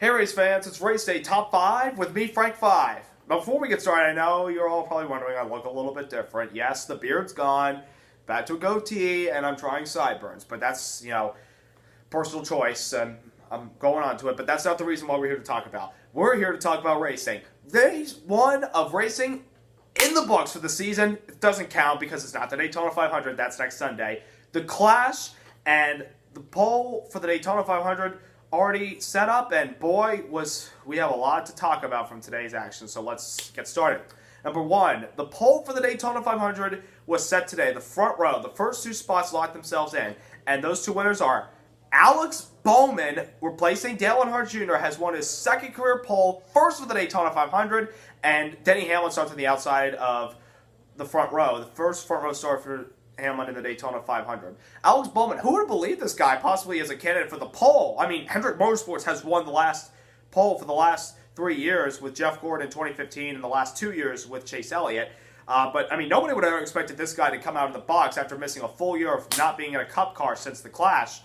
Hey race fans, it's race day top 5 with me, Frank 5. Before we get started, I know you're all probably wondering I look a little bit different. Yes, the beard's gone, back to a goatee, and I'm trying sideburns. But that's, personal choice, and I'm going on to it. But that's not the reason why we're here to talk about. We're here to talk about racing. Phase 1 of racing in the books for the season. It doesn't count because it's not the Daytona 500. That's next Sunday. The Clash and the pole for the Daytona 500 already set up, and boy, we have a lot to talk about from today's action, so let's get started. Number 1, the pole for the Daytona 500 was set today. The front row, the first 2 spots locked themselves in, and those 2 winners are Alex Bowman, replacing Dale Earnhardt Jr., has won his second career pole, first for the Daytona 500, and Denny Hamlin starts on the outside of the front row, the first front row start for Hamlin in the Daytona 500. Alex Bowman, who would have believed this guy possibly as a candidate for the pole? I mean, Hendrick Motorsports has won the last pole for the last 3 years with Jeff Gordon in 2015 and the last 2 years with Chase Elliott. But, I mean, nobody would have ever expected this guy to come out of the box after missing a full year of not being in a Cup car since the Clash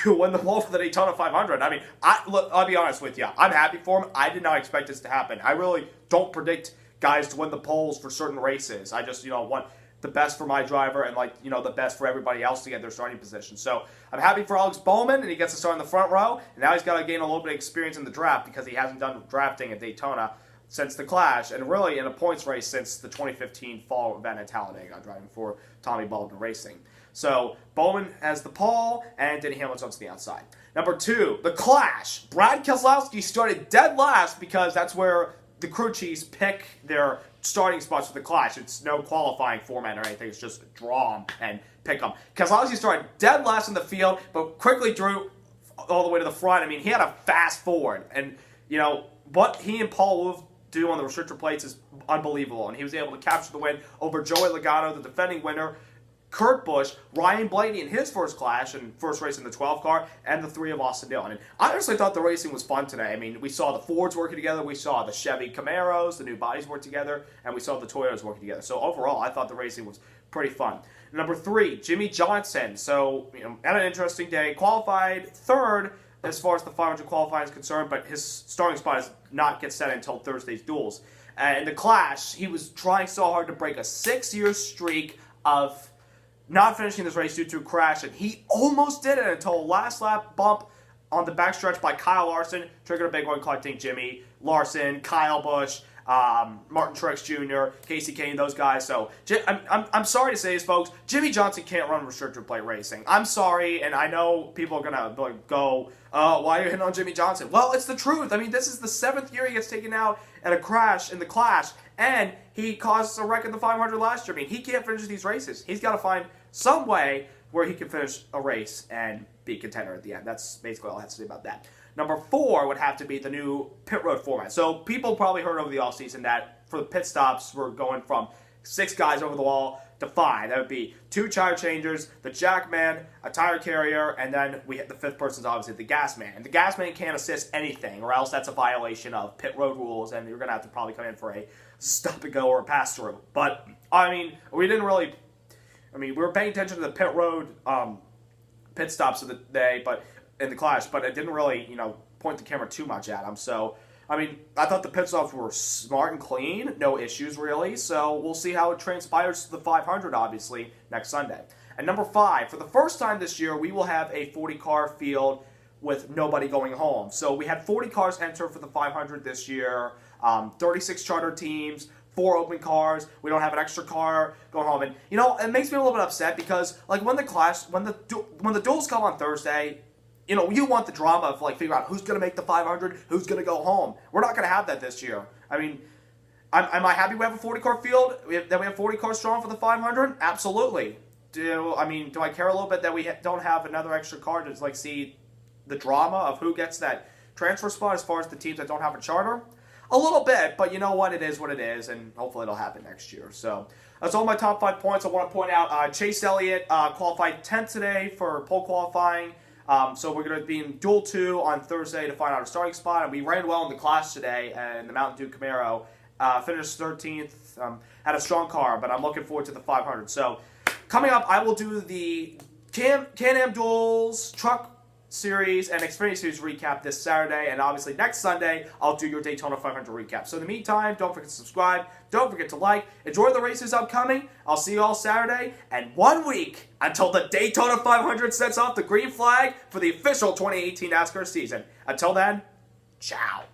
to win the pole for the Daytona 500. I mean, I'll be honest with you. I'm happy for him. I did not expect this to happen. I really don't predict guys to win the poles for certain races. I just, want the best for my driver and, the best for everybody else to get their starting position. So I'm happy for Alex Bowman, and he gets to start in the front row. And now he's got to gain a little bit of experience in the draft because he hasn't done drafting at Daytona since the Clash, and really in a points race since the 2015 fall event at Talladega, driving for Tommy Baldwin Racing. So Bowman has the pole, and Denny Hamlin starts to the outside. Number 2, the Clash. Brad Keselowski started dead last because that's where the crew chiefs pick their starting spots for the Clash. It's no qualifying format or anything. It's just draw them and pick them. Keselowski started dead last in the field, but quickly drew all the way to the front. I mean, he had a fast forward. And, what he and Paul Wolf do on the restrictor plates is unbelievable. And he was able to capture the win over Joey Logano, the defending winner, Kurt Busch, Ryan Blaney in his first Clash and first race in the 12 car, and the 3 of Austin Dillon. And I honestly thought the racing was fun today. I mean, we saw the Fords working together, we saw the Chevy Camaros, the new bodies work together, and we saw the Toyotas working together. So overall, I thought the racing was pretty fun. Number 3, Jimmy Johnson. So, had an interesting day. Qualified 3rd as far as the 500 qualifying is concerned, but his starting spot does not get set until Thursday's duels. In the Clash, he was trying so hard to break a 6-year streak of not finishing this race due to a crash, and he almost did it until a last lap bump on the backstretch by Kyle Larson triggered a big one, collecting Jimmy Larson, Kyle Busch, Martin Truex Jr., Casey Kane, those guys. So I'm sorry to say this, folks. Jimmy Johnson can't run restrictor plate racing. I'm sorry, and I know people are gonna go, why are you hitting on Jimmy Johnson? Well, it's the truth. I mean, this is the 7th year he gets taken out at a crash in the Clash, and he caused a wreck in the 500 last year. I mean, he can't finish these races. He's got to find some way where he can finish a race and be a contender at the end. That's basically all I have to say about that. Number 4 would have to be the new pit road format. So people probably heard over the offseason that for the pit stops, we're going from 6 guys over the wall to 5. That would be 2 tire changers, the jack man, a tire carrier, and then the 5th person is obviously the gas man. And the gas man can't assist anything, or else that's a violation of pit road rules, and you're going to have to probably come in for a stop and go or a pass through. But, I mean, we were paying attention to the pit road pit stops of the day, but in the Clash, but it didn't really, point the camera too much at them. So, I mean, I thought the pit stops were smart and clean, no issues really. So we'll see how it transpires to the 500, obviously, next Sunday. And number 5, for the first time this year, we will have a 40-car field with nobody going home. So we had 40 cars enter for the 500 this year, 36 charter teams, 4 open cars. We don't have an extra car going home, and it makes me a little bit upset because when the Clash, when the duels come on Thursday, you want the drama of figure out who's going to make the 500, who's going to go home. We're not going to have that this year. I mean, am I happy we have a 40-car field? That we have 40 cars strong for the 500? Absolutely. Do I care a little bit that we don't have another extra car to see the drama of who gets that transfer spot as far as the teams that don't have a charter? A little bit, but you know what? It is what it is, and hopefully it'll happen next year. So that's all my top 5 points. I want to point out Chase Elliott qualified 10th today for pole qualifying. So we're going to be in Duel 2 on Thursday to find out a starting spot. And we ran well in the Clash today, and the Mountain Dew Camaro finished 13th. Had a strong car, but I'm looking forward to the 500. So coming up, I will do the Can-Am Duels, Truck Series and Xfinity Series recap this Saturday, and obviously next Sunday, I'll do your Daytona 500 recap. So in the meantime, don't forget to subscribe, don't forget to like, enjoy the races upcoming. I'll see you all Saturday, and 1 week until the Daytona 500 sets off the green flag for the official 2018 NASCAR season. Until then, ciao.